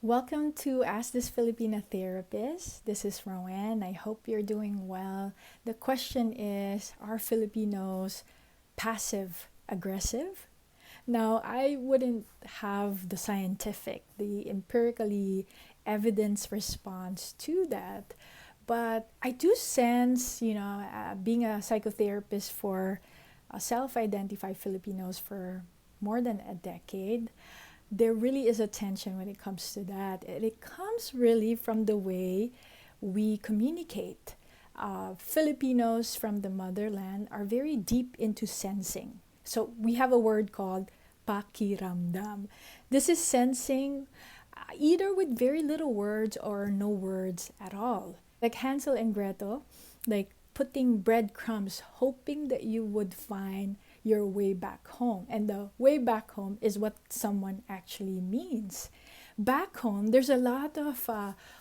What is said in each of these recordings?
Welcome to Ask This Filipina Therapist. This is Rowan. I hope you're doing well. The question is, are Filipinos passive aggressive? Now, I wouldn't have the empirically evidence response to that, but I do sense, being a psychotherapist for self identified Filipinos for more than a decade, there really is a tension when it comes to that. And it comes really from the way we communicate. Filipinos from the motherland are very deep into sensing. So we have a word called pakiramdam. This is sensing either with very little words or no words at all. Like Hansel and Gretel, like putting breadcrumbs, hoping that you would find your way back home. And the way back home is what someone actually means. Back home, there's a lot of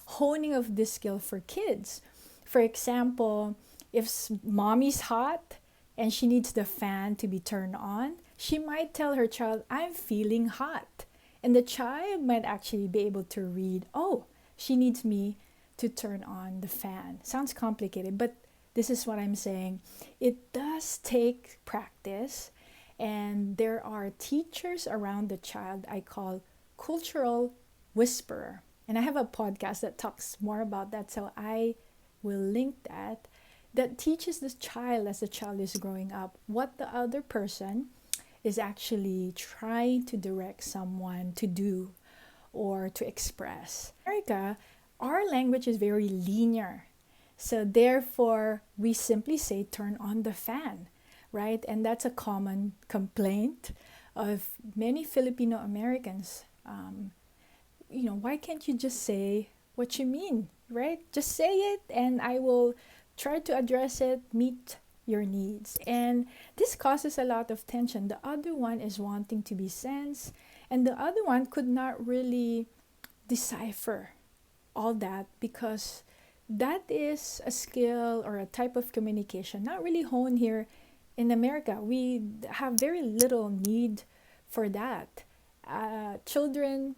honing of this skill for kids. For example, if mommy's hot and she needs the fan to be turned on, she might tell her child, I'm feeling hot. And the child might actually be able to read, oh, she needs me to turn on the fan. Sounds complicated, but this is what I'm saying. It does take practice, and there are teachers around the child I call cultural whisperer. And I have a podcast that talks more about that, so I will link that. That teaches the child as the child is growing up what the other person is actually trying to direct someone to do or to express. In America, our language is very linear. So therefore, we simply say turn on the fan, right? And that's a common complaint of many Filipino Americans. Why can't you just say what you mean, right? Just say it and I will try to address it, meet your needs. And this causes a lot of tension. The other one is wanting to be sensed, and the other one could not really decipher all that because that is a skill or a type of communication not really honed here in America. We have very little need for that. Children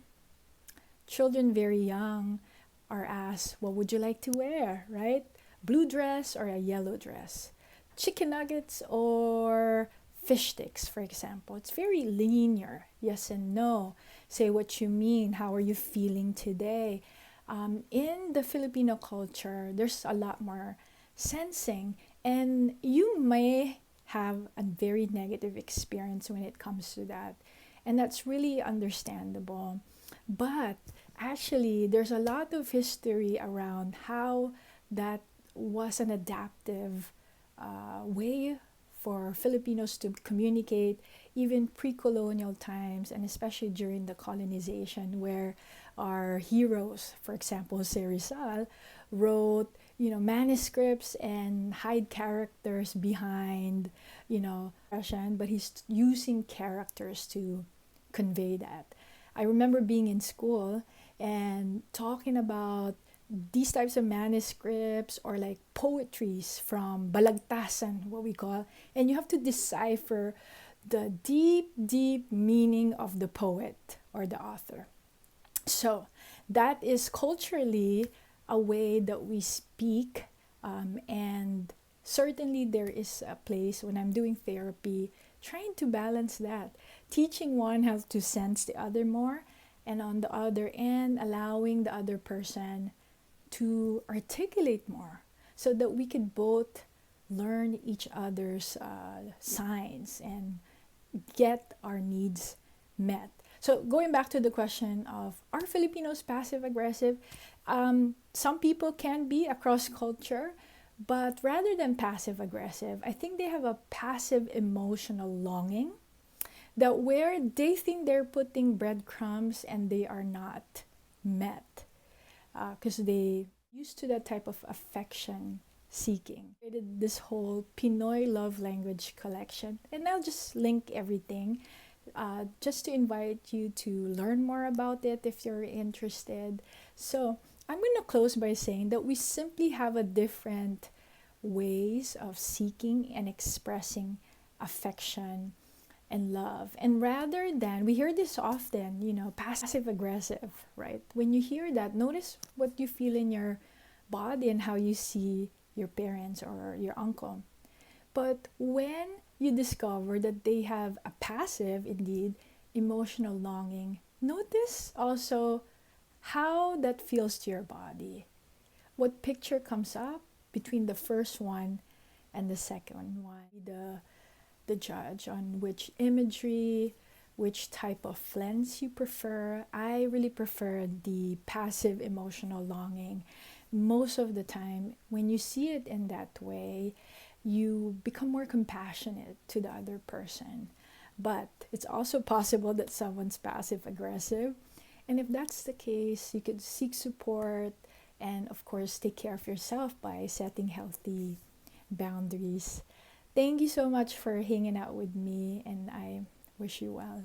very young are asked, what would you like to wear, right? Blue dress or a yellow dress? Chicken nuggets or fish sticks, for example. It's very linear. Yes and no. Say what you mean. How are you feeling today? In the Filipino culture, there's a lot more sensing, and you may have a very negative experience when it comes to that, and that's really understandable. But actually, there's a lot of history around how that was an adaptive way for Filipinos to communicate even pre-colonial times, and especially during the colonization, where our heroes, for example, Jose Rizal, wrote manuscripts and hide characters behind Russian, but he's using characters to convey that. I remember being in school and talking about these types of manuscripts or like poetries from balagtasan, what we call, and you have to decipher the deep, deep meaning of the poet or the author. So that is culturally a way that we speak, and certainly there is a place when I'm doing therapy trying to balance that, teaching one how to sense the other more, and on the other end allowing the other person to articulate more so that we could both learn each other's signs and get our needs met. So going back to the question of, are Filipinos passive aggressive? Some people can be across culture, but rather than passive aggressive, I think they have a passive emotional longing, that where they think they're putting breadcrumbs and they are not met because they used to that type of affection seeking. Created this whole Pinoy Love Language collection, and I'll just link everything just to invite you to learn more about it if you're interested. So I'm going to close by saying that we simply have a different ways of seeking and expressing affection and love. And rather than, we hear this often, passive aggressive, right? When you hear that, notice what you feel in your body and how you see your parents or your uncle. But when you discover that they have a passive, indeed, emotional longing, notice also how that feels to your body. What picture comes up between the first one and the second one? The judge on which imagery, which type of lens you prefer. I really prefer the passive emotional longing. Most of the time, when you see it in that way, you become more compassionate to the other person. But it's also possible that someone's passive aggressive. And if that's the case, you could seek support and, of course, take care of yourself by setting healthy boundaries. Thank you so much for hanging out with me, and I wish you well.